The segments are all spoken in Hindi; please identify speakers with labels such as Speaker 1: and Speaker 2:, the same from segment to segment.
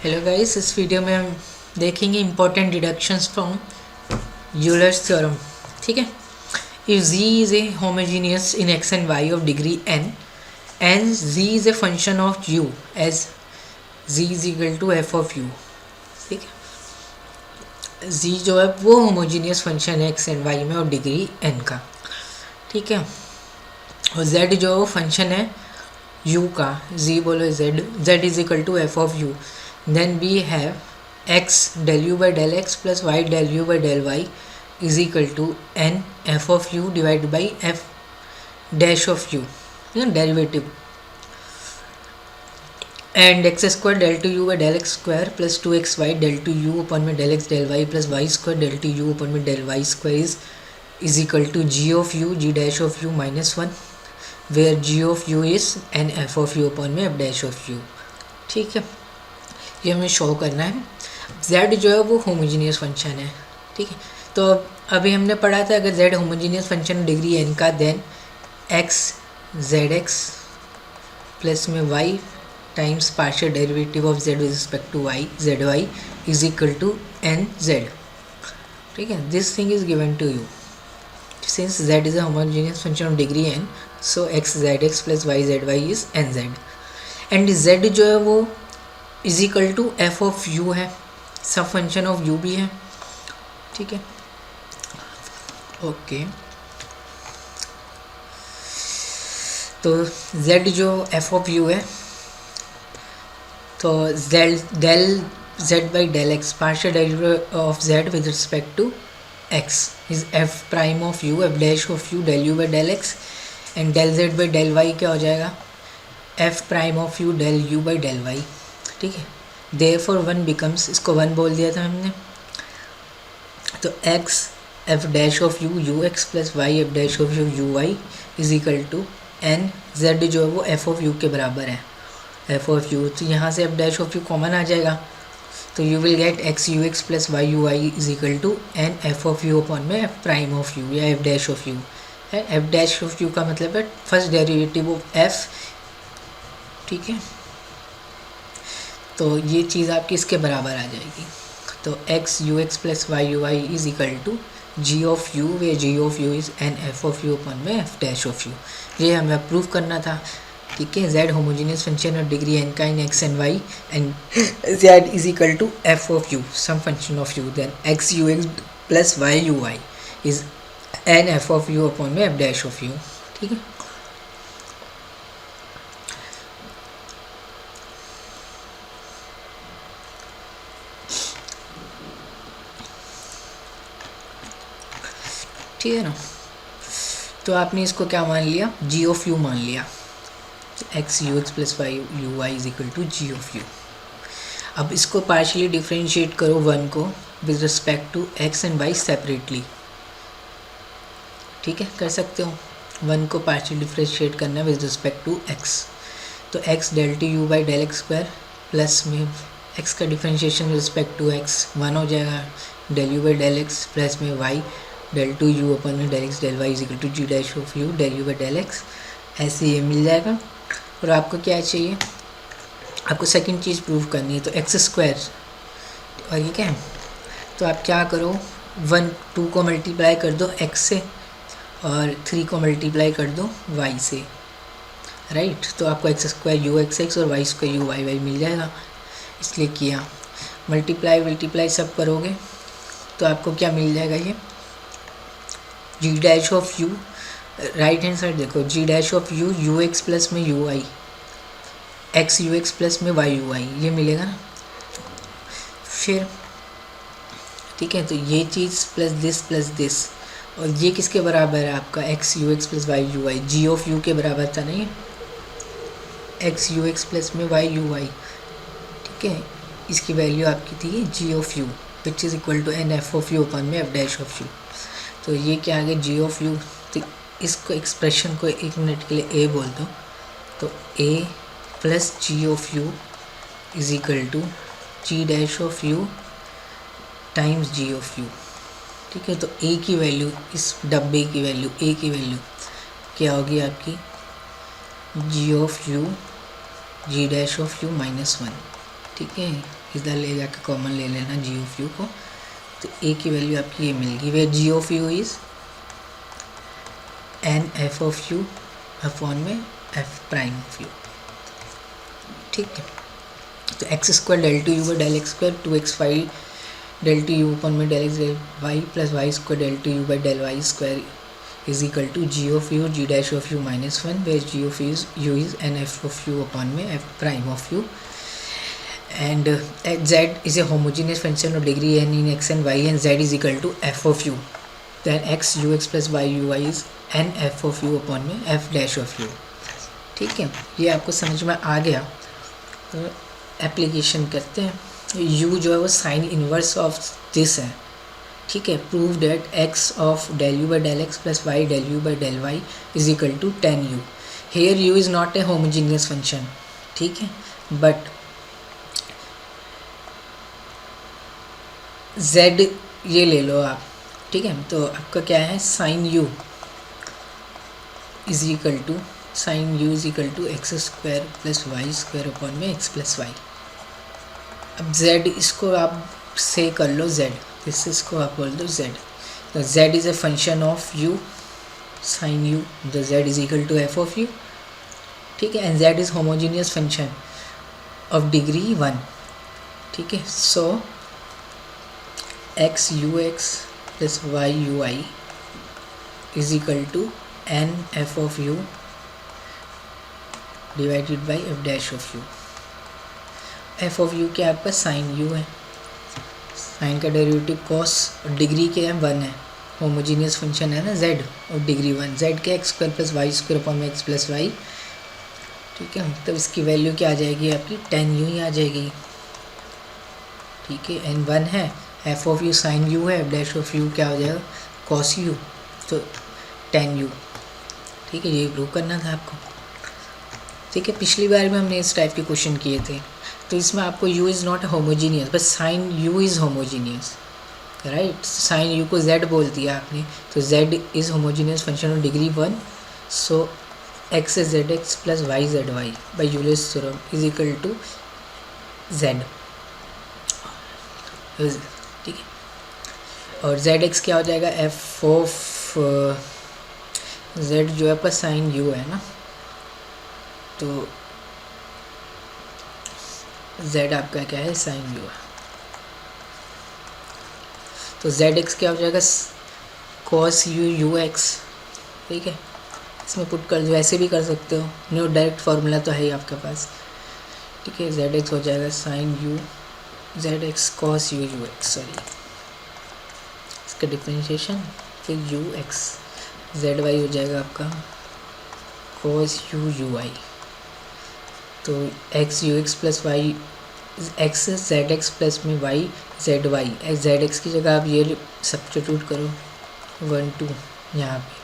Speaker 1: हेलो गाइस, इस वीडियो में हम देखेंगे important deductions from Euler's theorem. ठीक है। If z is a homogeneous in x and y of degree n and z is a function of u as z is equal to f of u। ठीक है। z जो है वो होमोजीनियस फंक्शन है x एंड y में और डिग्री n का। ठीक है। और z जो फंक्शन है u का, z बोलो z is equal to f of u। Then we have x del u by del x plus y del u by del y is equal to n f of u divided by f dash of u, derivative, and x square del to u by del x square plus 2xy del to u upon में del x del y plus y square del to u upon में del y square is equal to g of u g dash of u minus 1, where g of u is n f of u upon में f dash of u। ठीक है, ये हमें शो करना है। z जो है वो होमोजीनियस फंक्शन है। ठीक है। तो अभी हमने पढ़ा था अगर z homogeneous function degree n का, देन x zx प्लस में y times partial derivative of z with respect to y zy is equal to n z। ठीक है। This thing is given to you since z is a homogeneous function of degree n, so x zx plus y zy is n z। And z जो है वो is equal to f of u है, सब फंक्शन ऑफ यू भी है। ठीक है। ओके, तो z जो एफ ऑफ यू है, तो del z by del x partial derivative of z with respect to x is f prime of u f dash of u del u by del x, and del z by del y क्या हो जाएगा, f prime of u del u by del y। ठीक है। देयरफॉर वन बिकम्स, इसको वन बोल दिया था हमने, तो x f dash of u u x plus Y F dash of u u y is equal to n z जो है वो एफ ऑफ यू के बराबर है, एफ ऑफ यू। तो यहाँ से f dash of u common आ जाएगा, तो you will get x u x plus y u y is equal to n f of u upon में एफ प्राइम ऑफ यू या एफ डैश ऑफ यू है। एफ डैश ऑफ यू का मतलब है फर्स्ट डेरिवेटिव ऑफ एफ। ठीक है। तो ये चीज़ आपकी इसके बराबर आ जाएगी, तो x u x plus y u y is equal to g of u where g of u is n f of u upon में एफ डैश ऑफ यू। ये हमें प्रूव करना था। ठीक है। Z homogeneous function of degree n का in x and y, and z is equal to f of u some function of u, then x u x plus y u y is n f of u upon में एफ डैश ऑफ यू। ठीक है। ठीक है ना। तो आपने इसको क्या मान लिया, जी ऑफ यू मान लिया, x u x plus y u y is equal to g of u. अब इसको पार्शियली डिफ्रेंशिएट करो वन को with respect to x and y separately. ठीक है, कर सकते हो। वन को पार्शियली डिफ्रेंशिएट करना है विद रिस्पेक्ट टू एक्स, तो x del t u by del x square plus में एक्स का differentiation with respect to x one हो जाएगा, del u by del x plus में y del two u upon में del x del y is equal to g dash of u del u by del x. ऐसे ये मिल जाएगा। और आपको क्या चाहिए, आपको सेकंड चीज़ प्रूव करनी है, तो एक्स स्क्वायर और ये क्या है, तो आप क्या करो, वन टू को मल्टीप्लाई कर दो एक्स से और थ्री को मल्टीप्लाई कर दो वाई से, राइट। तो आपको x square u x x और y square u y y मिल जाएगा, इसलिए किया। मल्टीप्लाई सब करोगे तो आपको क्या मिल जाएगा, ये g dash of u, right hand side देखो, g dash of u u x plus में u i x u x plus में वाई यू आई, ये मिलेगा ना फिर। ठीक है। तो ये चीज़ प्लस दिस, और ये किसके बराबर है आपका, x u x plus y u i, g of u के बराबर था नहीं, एक्स यू एक्स प्लस में वाई यू आई। ठीक है। इसकी वैल्यू आपकी थी g of u which is equal to n f of u upon में एफ डैश ऑफ यू। तो ये क्या आ गया, जी ऑफ यू। तो इसको एक्सप्रेशन को एक मिनट के लिए ए बोल दो, तो a plus g of u is equal to g dash of u times g of u. ठीक है। तो ए की वैल्यू, इस डब्बे की वैल्यू, ए की वैल्यू क्या होगी आपकी, g of u g dash of u minus one. ठीक है, इधर ले जाकर कॉमन ले लेना जी ऑफ यू को, तो ए की वैल्यू आपकी ये मिल गई, where g of u is n f of u upon में एफ प्राइम ऑफ यू। ठीक है, तो x square del two u by del x square 2x5 del two u upon में del x del y plus y square del two u by del y square is equal to g of u g dash of u -1 where g of u is n f of u upon में f prime of you, and z is a homogeneous function of degree n in x and y and z is equal to f of u, then x ux plus y uy is n f of u upon में f dash of u। ठीक है, ये आपको समझ में आ गया। तो एप्लीकेशन करते हैं, u जो है वो साइन इनवर्स ऑफ दिस है। ठीक है, prove that x of del u by del x plus y del u by del y is equal to tan u। Here u is not a homogeneous function, ठीक है, बट z ये ले लो आप। ठीक है, तो आपका क्या है, sine u is equal to x square plus y square upon में एक्स प्लस वाई। अब z इसको आप से कर लो z, इसको आप बोल दो z, तो z is a function of u sine u, तो z is equal to f of u। ठीक है, and z is homogeneous function of degree 1। ठीक है, so x u x plus y u i is equal to n f of u divided by f dash of u. F of u क्या आपका साइन यू है, साइन का डेरिवेटिव कॉस, डिग्री के है 1 है, होमोजीनियस फंक्शन है ना z, और डिग्री 1, z के x square plus y square upon में एक्स प्लस वाई। ठीक है, तो इसकी वैल्यू क्या आ जाएगी आपकी, tan u ही आ जाएगी। ठीक है, n 1 है, f of u sine u है, डैश ऑफ यू क्या हो जाएगा कॉस यू, तो tan u। ठीक है, ये प्रूव करना था आपको। ठीक है, पिछली बार में हमने इस टाइप के क्वेश्चन किए थे, तो इसमें आपको u is not homogeneous, but sine u is homogeneous, right. Sine u को z बोल दिया आपने, तो z is homogeneous function of degree 1, so x z x plus y z y by Euler's theorem is equal to z। ठीक है, और जेड एक्स क्या हो जाएगा, एफ ऑफ जेड जो है आपका साइन यू है ना, तो जेड आपका क्या है, साइन यू है, तो जेड एक्स क्या हो जाएगा, कॉस यू यू एक्स। ठीक है, इसमें पुट कर दो, ऐसे भी कर सकते हो, न्यू डायरेक्ट फार्मूला तो है ही आपके पास। ठीक है, जेड एक्स हो जाएगा sine u z x cos u u x, sorry इसका डिफ्रेंशिएशन, फिर यू एक्स जेड वाई हो जाएगा आपका कॉस यू यू आई, तो x u x plus y x z x plus में y z y, z x की जगह आप ये सब्स्टिट्यूट करो 1 2 यहाँ पे,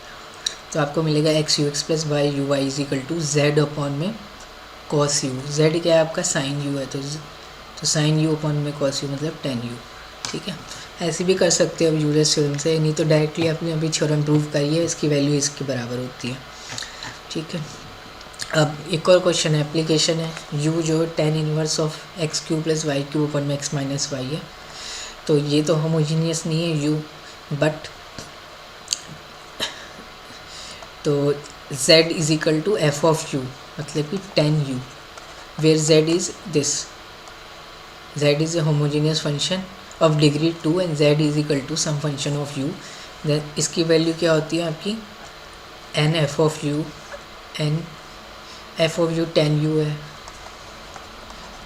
Speaker 1: तो आपको मिलेगा x u x plus y u y is equal to z upon में कॉस यू, जेड क्या है आपका साइन यू है, तो साइन यू अपॉन में कॉस यू मतलब tan u। ठीक है, ऐसे भी कर सकते हो अब यूलर्स थ्योरम से, नहीं तो डायरेक्टली आपने अभी थ्योरम प्रूव करी है, इसकी वैल्यू इसके बराबर होती है। ठीक है, अब एक और क्वेश्चन है, एप्लीकेशन है, u जो tan inverse of x cube plus y cube upon में एक्स माइनस वाई है, तो ये तो होमोजीनियस नहीं है u, बट तो z is equal to f of u, मतलब कि tan u, where z is this, z is a homogeneous function of degree 2 and z is equal to some function of u, then इसकी वैल्यू क्या होती है आपकी n f of u, n f of u tan u है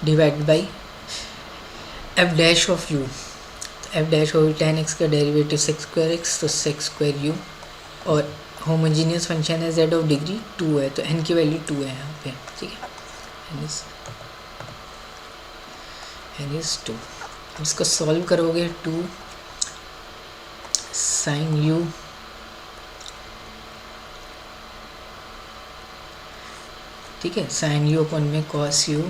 Speaker 1: divide by f dash of u, f dash of tan x का डेरिवेटिव sec स्क्वायर x, तो sec स्क्वायर u, और होमोजीनियस फंक्शन है z ऑफ डिग्री 2 है, तो n की वैल्यू 2 है यहाँ पे। ठीक है, n is 2, इसको सॉल्व करोगे 2 साइन u ठीक है, साइन u अपन में कॉस u,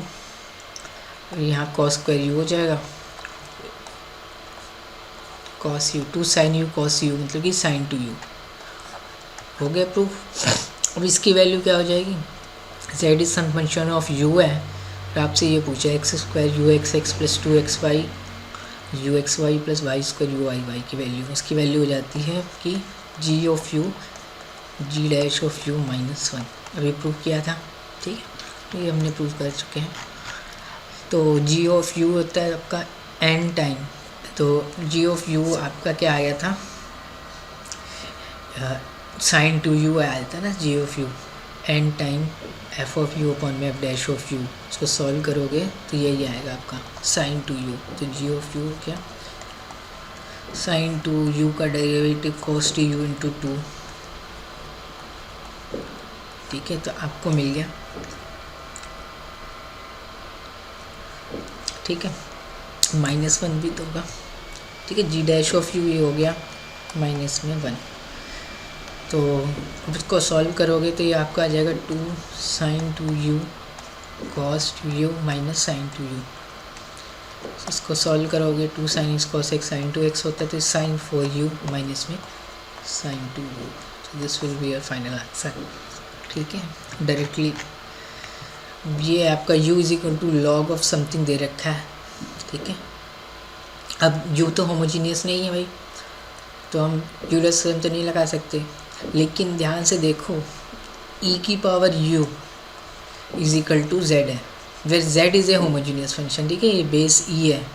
Speaker 1: यहाँ कॉस स्क्वायर u हो जाएगा, cos u 2 sine u cos u मतलब कि साइन 2u हो गया प्रूफ। अब इसकी वैल्यू क्या हो जाएगी, z is some function of u है, और आपसे ये पूछा x square u x x plus 2xy u x y plus y square u y y की वैल्यू, इसकी वैल्यू हो जाती है आपकी g of u g dash of u -1। अभी प्रूव किया था, ठीक है, तो ये हमने प्रूव कर चुके हैं। तो जी ऑफ यू होता है आपका एन टाइम, तो जी ऑफ यू आपका क्या आया था, साइन टू यू आया था ना, g of u n time f of u upon में एफ डैश ऑफ यू। इसको सॉल्व करोगे तो यही आएगा आपका साइन टू यू। तो जी ऑफ यू क्या, साइन टू यू का derivative cos two u into 2, ठीक है, तो आपको मिल गया, ठीक है, -1 भी तो होगा, ठीक है, जी डैश ऑफ यू ये हो गया -1। तो अब इसको सॉल्व करोगे तो ये आपका आ जाएगा 2 sign two you cos two you minus sign two you. इसको सॉल्व करोगे 2 sine x cos x sign to x होता है, तो साइन 4u माइनस में साइन 2u। तो this will be your final answer, ठीक है। डायरेक्टली ये आपका u is equal to log of something दे रखा है, ठीक है। अब u तो होमोजीनियस नहीं है भाई, तो हम यूलर्स थ्योरम तो नहीं लगा सकते, लेकिन ध्यान से देखो e की power u is equal to z है, where z is a homogeneous function, ठीक है, ये बेस e है,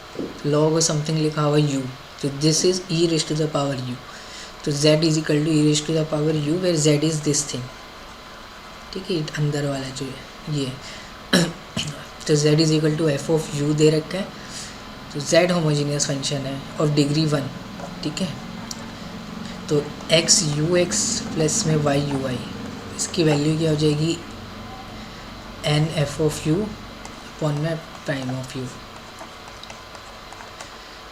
Speaker 1: लॉग और समथिंग लिखा हुआ u, तो this is e raise to the power u, तो z is equal to e raise to the power u where z is this thing, ठीक है, अंदर वाला जो है ये तो z is equal to f of u दे रखा है, तो z होमोजीनियस फंक्शन है और डिग्री 1, ठीक है। तो एक्स यू एक्स प्लस में वाई यू वाई, इसकी वैल्यू क्या हो जाएगी, n f of u upon में प्राइम ऑफ यू।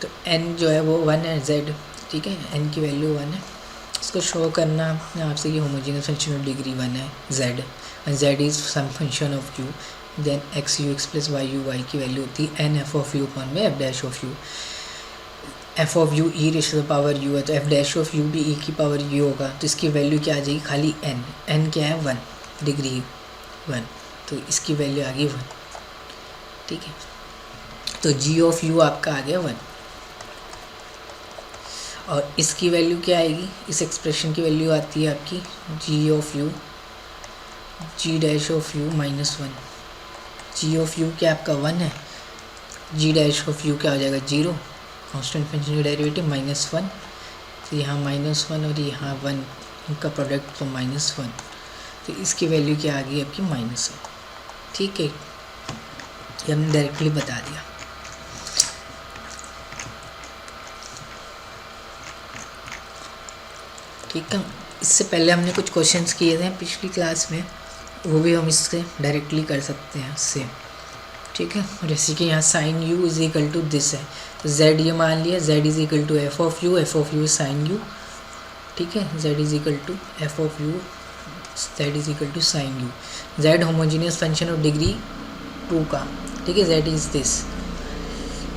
Speaker 1: तो एन जो है वो 1 है, जेड, ठीक है, एन की वैल्यू 1 है। इसको शो करना है आपसे कि होमोजेनियस फंक्शन ऑफ डिग्री 1 है z, and z is some function of u, then x u x plus y u y की वैल्यू होती है n f of u upon में f dash of u. F of u e raise to the power u है, तो एफ डैश ऑफ यू भी ई की पावर यू होगा, तो इसकी वैल्यू क्या आ जाएगी, खाली एन, एन क्या है 1, डिग्री 1, तो इसकी वैल्यू आ गई 1, ठीक है। तो जी ऑफ यू आपका आ गया 1, और इसकी वैल्यू क्या आएगी, इस एक्सप्रेशन की वैल्यू आती है आपकी g of u g dash of u -1। G of u क्या आपका 1 है, जी डैश ऑफ यू क्या हो जाएगा 0, कांस्टेंट फंक्शन का डेरिवेटिव -1, तो यहाँ -1 और यहाँ 1, इनका प्रोडक्ट तो -1, तो इसकी वैल्यू क्या आ गई आपकी -1, ठीक है, ये हमने डायरेक्टली बता दिया। ठीक है, इससे पहले हमने कुछ क्वेश्चंस किए थे पिछली क्लास में, वो भी हम इससे डायरेक्टली कर सकते हैं सेम, ठीक है। जैसे कि यहाँ sine u is equal to this है, तो जेड ये मान लिया, z is equal to f of u sine u, ठीक है, z is equal to f of u, z is equal to sine u, z homogeneous function of degree 2 का, ठीक है, जेड इज दिस,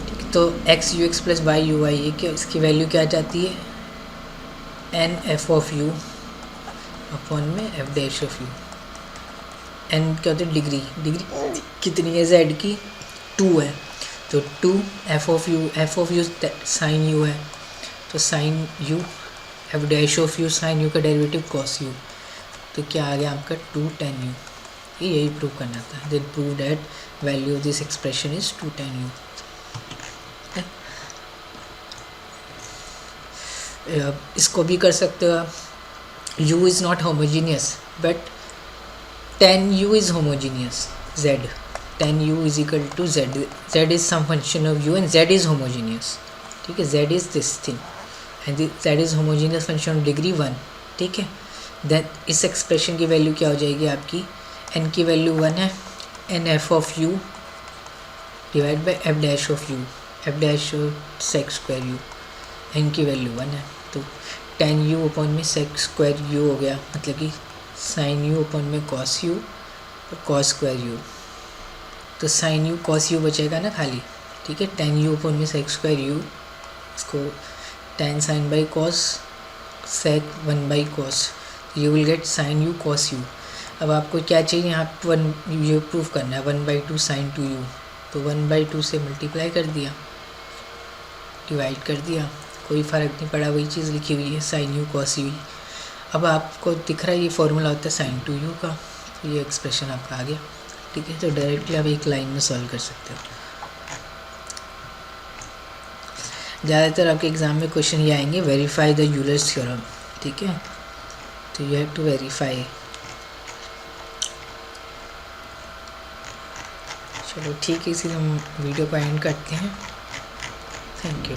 Speaker 1: ठीक है। तो x u x plus y u y, ये क्या, इसकी वैल्यू क्या जाती है, n f of u upon में f dash of u. N क्या होता है, डिग्री, डिग्री कितनी है जेड की, 2 है, तो 2 f of u sine u है, तो sine u f dash of u sine u का डेरिवेटिव कॉस यू, तो क्या आ गया आपका 2 tan यू, यही प्रूव करना था। Then prove that value of this expression is 2 tan u. इसको भी कर सकते हो आप, u is not homogeneous but tan u is homogeneous, z tan u is equal to z, z is some function of u and z is homogeneous, ठीक है, z is this thing and z is homogeneous function of degree 1, ठीक है। देन इस एक्सप्रेशन की वैल्यू क्या हो जाएगी आपकी, n की वैल्यू 1 है, n f of u divide by f dash of u, f dash sec square u, n की वैल्यू 1 है, तो tan u अपॉन में सेक स्क्वायर यू हो गया, मतलब कि साइन यू अपॉन में कॉस यू और कॉस स्क्वायर यू, तो साइन यू कॉस यू बचेगा ना खाली, ठीक है, tan u अपॉन में सेक स्क्वायर यू, इसको tan sine by cos sec 1 by cos, you will get sine u cos u, अब आपको क्या चाहिए यहाँ पे ये प्रूफ करना है 1/2 साइन 2u, तो 1/2 से मल्टीप्लाई कर दिया, डिवाइड कर दिया, कोई फ़र्क नहीं पड़ा, वही चीज़ लिखी हुई है साइन यू कॉस यू। अब आपको दिख रहा है ये फॉर्मूला होता है साइन 2u का, तो ये एक्सप्रेशन आपका आ गया। ठीक है, तो डायरेक्टली आप एक लाइन में सॉल्व कर सकते हो। ज़्यादातर आपके एग्ज़ाम में क्वेश्चन ये आएंगे, वेरीफाई द यूलर्स थ्योरम। ठीक है, तो यू हैव टू वेरीफाई। चलो ठीक है, इसी हम वीडियो को एंड करते हैं। Thank you.